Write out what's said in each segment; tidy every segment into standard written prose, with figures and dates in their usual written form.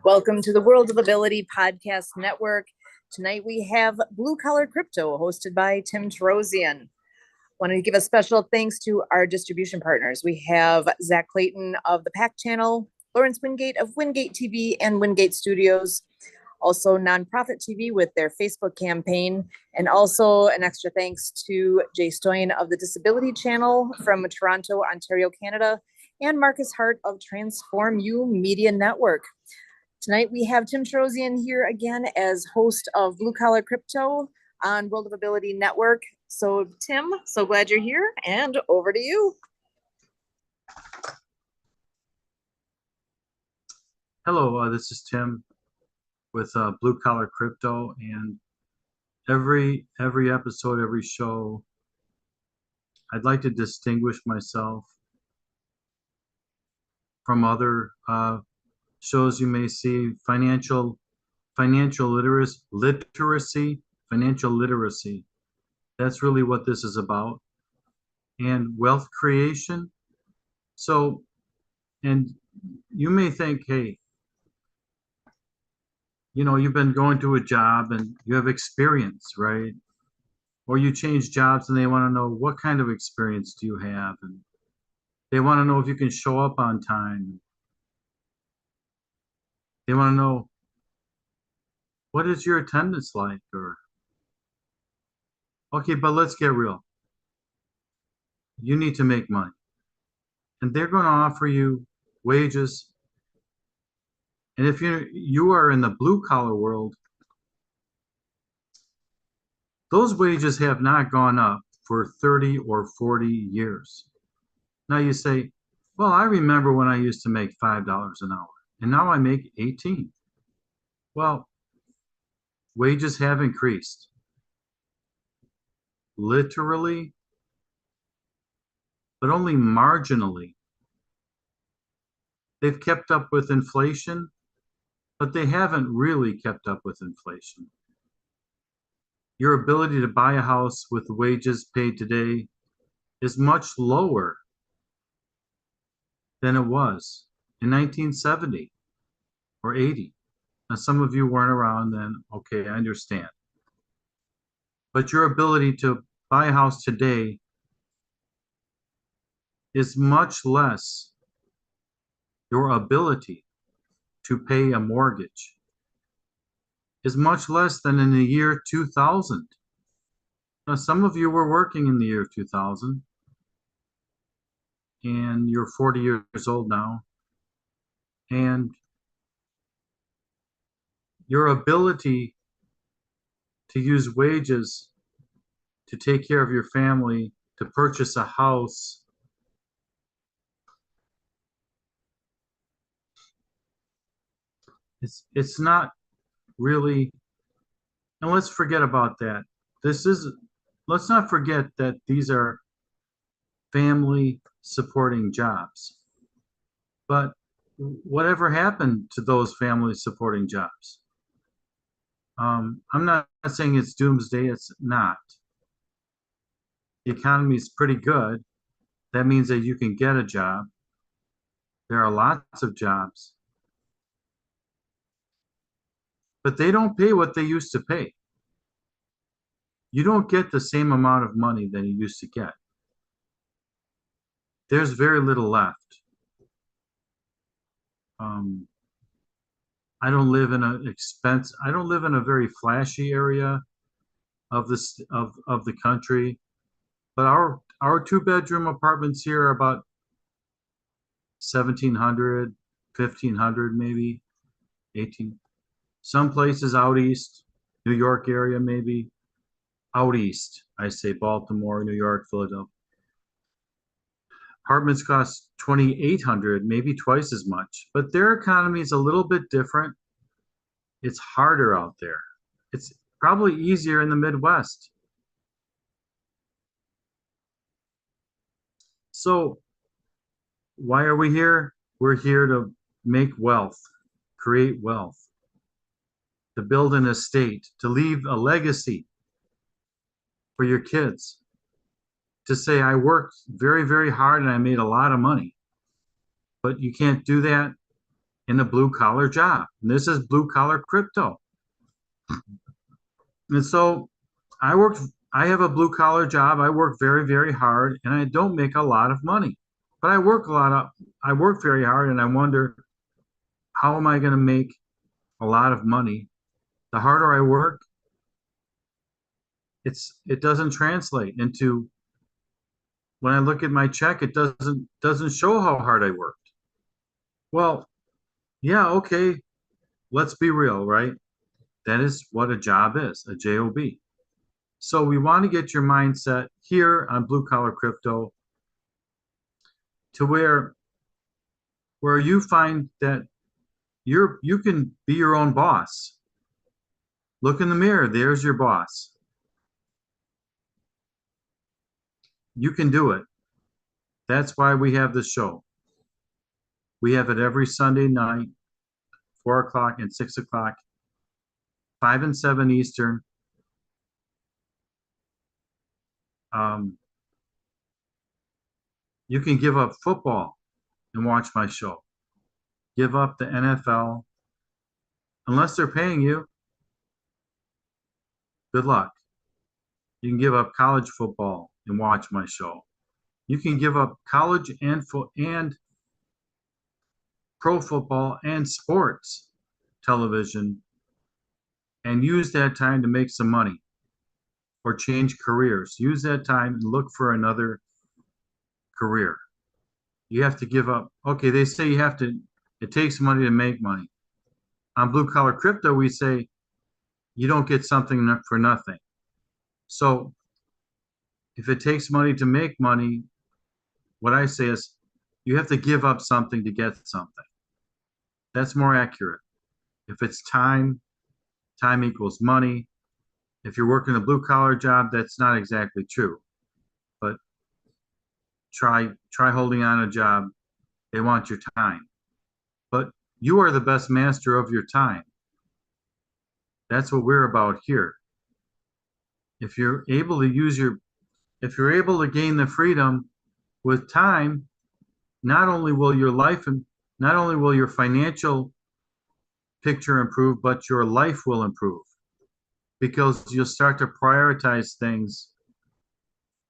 Welcome to the World of Ability Podcast Network. Tonight we have Blue Collar Crypto, hosted by Tim Tarosian. Want to give a special thanks to our distribution partners. We have Zach Clayton of the PAC Channel, Lawrence Wingate of Wingate TV and Wingate Studios, also Nonprofit TV with their Facebook campaign, and also an extra thanks to Jay Stoyan of the Disability Channel from Toronto, Ontario, Canada, and Marcus Hart of Transform You Media Network. Tonight we have Tim Tarosian here again as host of Blue Collar Crypto on World of Ability Network. So Tim, so glad you're here, and over to you. Hello, this is Tim with Blue Collar Crypto, and every episode, every show, I'd like to distinguish myself from other shows you may see. Financial literacy. That's really what this is about, and wealth creation. So, and you may think, hey, you know, you've been going to a job and you have experience, right? Or you change jobs and they want to know, what kind of experience do you have? And they want to know if you can show up on time. They want to know, what is your attendance like? Or, okay, but let's get real. You need to make money. And they're going to offer you wages. And if you are in the blue collar world, those wages have not gone up for 30 or 40 years. Now you say, well, I remember when I used to make $5 an hour, and now I make 18. Well, wages have increased. Literally, but only marginally. They've kept up with inflation, but they haven't really kept up with inflation. Your ability to buy a house with the wages paid today is much lower than it was in 1970 or 80. Now, some of you weren't around then. Okay, I understand. But your ability to buy a house today is much less your ability to pay a mortgage is much less than in the year 2000. Now, some of you were working in the year 2000, and you're 40 years old now, and your ability to use wages to take care of your family, to purchase a house, it's not really, and let's forget about that. Let's not forget that these are family supporting jobs. But whatever happened to those family supporting jobs? I'm not saying it's doomsday, it's not. The economy is pretty good. That means that you can get a job. There are lots of jobs. But they don't pay what they used to pay. You don't get the same amount of money that you used to get. There's very little left. I don't live in a very flashy area of the country, but our 2-bedroom apartments here are about 1,700, 1,500 maybe, 18. Some places out east, New York area maybe, out east, I say Baltimore, New York, Philadelphia. Apartments cost 2,800, maybe twice as much, but their economy is a little bit different. It's harder out there. It's probably easier in the Midwest. So why are we here? We're here to make wealth, create wealth. to build an estate, to leave a legacy for your kids, to say, I worked very, very hard and I made a lot of money. But you can't do that in a blue collar job. And this is blue collar crypto. And so I have a blue collar job. I work very, very hard and I don't make a lot of money. But I work very hard and I wonder, how am I going to make a lot of money? The harder I work, it doesn't translate into, when I look at my check, it doesn't show how hard I worked. Well, yeah, okay, let's be real, right? That is what a job is, a job. So we want to get your mindset here on Blue Collar Crypto to where you find that you can be your own boss. Look in the mirror, there's your boss. You can do it. That's why we have this show. We have it every Sunday night, 4 o'clock and 6 o'clock, 5 and 7 Eastern. You can give up football and watch my show. Give up the NFL. Unless they're paying you, good luck. You can give up college football and watch my show. You can give up college and pro football and sports television and use that time to make some money or change careers. Use that time and look for another career. You have to give up. Okay, they say it takes money to make money. On Blue Collar Crypto, we say you don't get something for nothing. So if it takes money to make money, what I say is you have to give up something to get something. That's more accurate. If it's time equals money. If you're working a blue collar job, that's not exactly true. But try holding on a job. They want your time. But you are the best master of your time. That's what we're about here. If you're able to gain the freedom with time, not only will your financial picture improve, but your life will improve because you'll start to prioritize things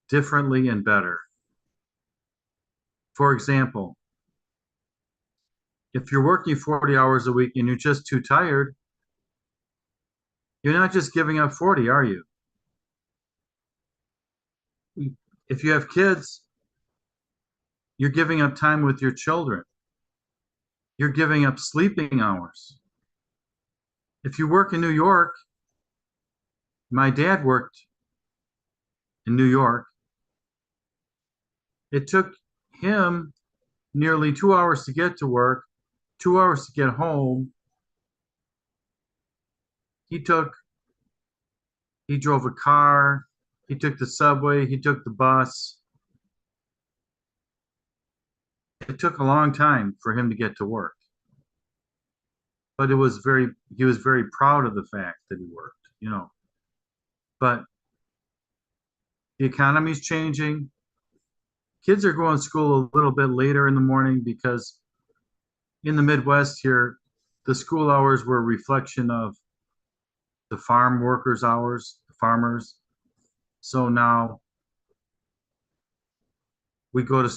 differently and better. For example, if you're working 40 hours a week and you're just too tired, you're not just giving up 40, are you? If you have kids, you're giving up time with your children. You're giving up sleeping hours. If you work in New York, my dad worked in New York. It took him nearly 2 hours to get to work, 2 hours to get home. He drove a car, he took the subway, he took the bus. It took a long time for him to get to work. But he was very proud of the fact that he worked, But the economy's changing. Kids are going to school a little bit later in the morning because in the Midwest here, the school hours were a reflection of the farm workers' hours, the farmers. So now we go to,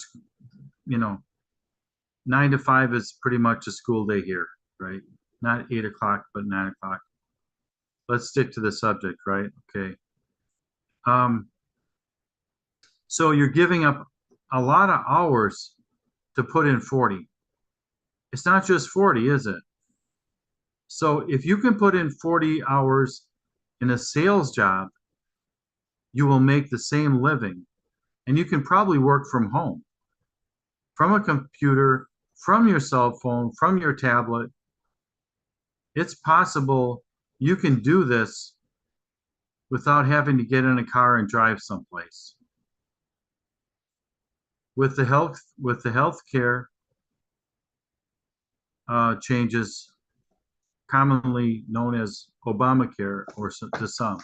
9 to 5 is pretty much a school day here, right? Not 8 o'clock, but 9 o'clock. Let's stick to the subject, right? Okay. So you're giving up a lot of hours to put in 40. It's not just 40, is it? So if you can put in 40 hours in a sales job, you will make the same living. And you can probably work from home, from a computer, from your cell phone, from your tablet. It's possible you can do this without having to get in a car and drive someplace. With the healthcare changes, commonly known as Obamacare, or to some,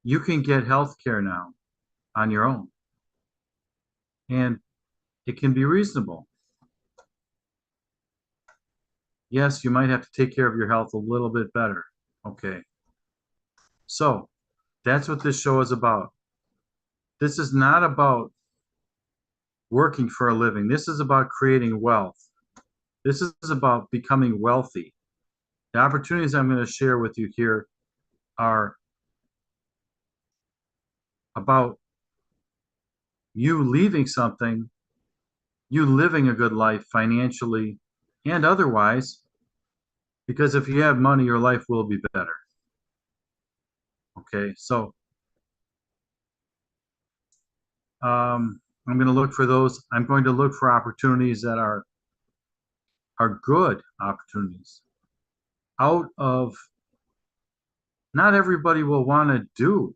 you can get health care now on your own. And it can be reasonable. Yes, you might have to take care of your health a little bit better. Okay. So that's what this show is about. This is not about working for a living. This is about creating wealth. This is about becoming wealthy. The opportunities I'm going to share with you here are about you leaving something, you living a good life financially and otherwise, because if you have money, your life will be better. Okay, so I'm going to look for those. I'm going to look for opportunities that are good opportunities. Out of, not everybody will want to do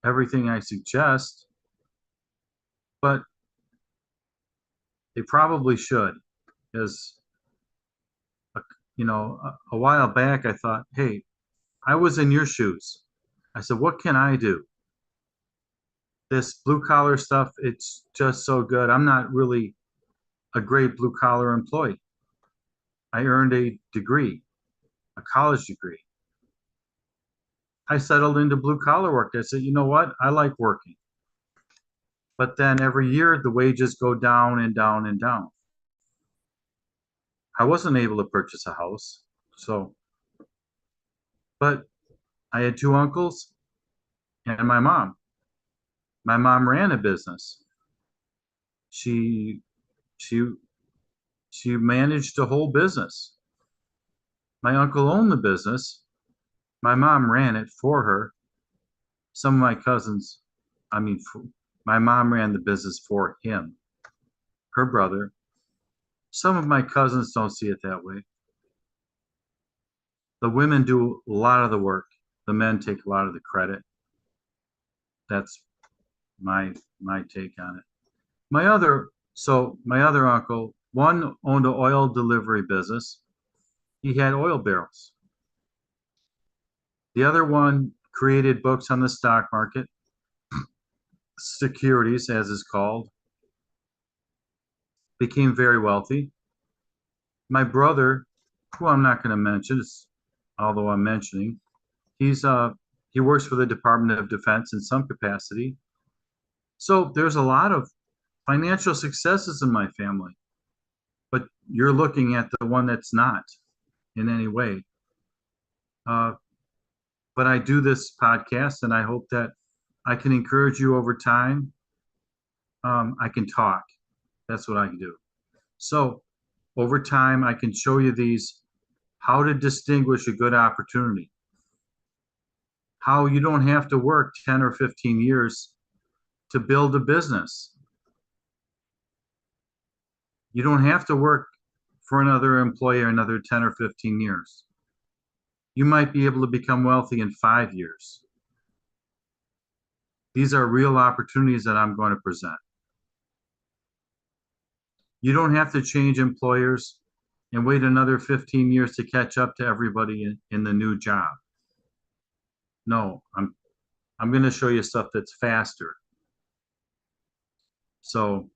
everything I suggest, but they probably should. Because, a while back I thought, hey, I was in your shoes. I said, what can I do? This blue collar stuff, it's just so good. I'm not really a great blue collar employee. I earned a degree, a college degree. I settled into blue collar work. I said, you know what? I like working. But then every year the wages go down and down and down. I wasn't able to purchase a house. So, but I had two uncles and my mom. My mom ran a business. She she she managed a whole business. My uncle owned the business. My mom ran it for her. Some of my cousins, I mean, my mom ran the business for him, her brother. Some of my cousins don't see it that way. The women do a lot of the work. The men take a lot of the credit. That's my take on it. My other uncle, one owned an oil delivery business. He had oil barrels. The other one created books on the stock market, securities as is called, became very wealthy. My brother, who I'm not going to mention, although I'm mentioning, he works for the Department of Defense in some capacity. So there's a lot of financial successes in my family, but you're looking at the one that's not in any way. But I do this podcast, and I hope that I can encourage you over time. I can talk. That's what I can do. So over time, I can show you how to distinguish a good opportunity, how you don't have to work 10 or 15 years to build a business. You don't have to work for another employer another 10 or 15 years. You might be able to become wealthy in 5 years. These are real opportunities that I'm going to present. You don't have to change employers and wait another 15 years to catch up to everybody in the new job. No, I'm going to show you stuff that's faster. So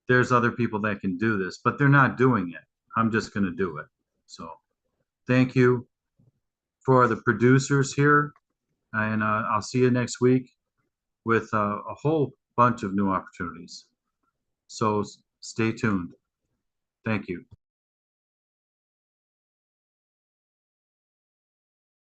there's other people that can do this, but they're not doing it. I'm just going to do it. So thank you for the producers here, and I'll see you next week with a whole bunch of new opportunities. So stay tuned. Thank you.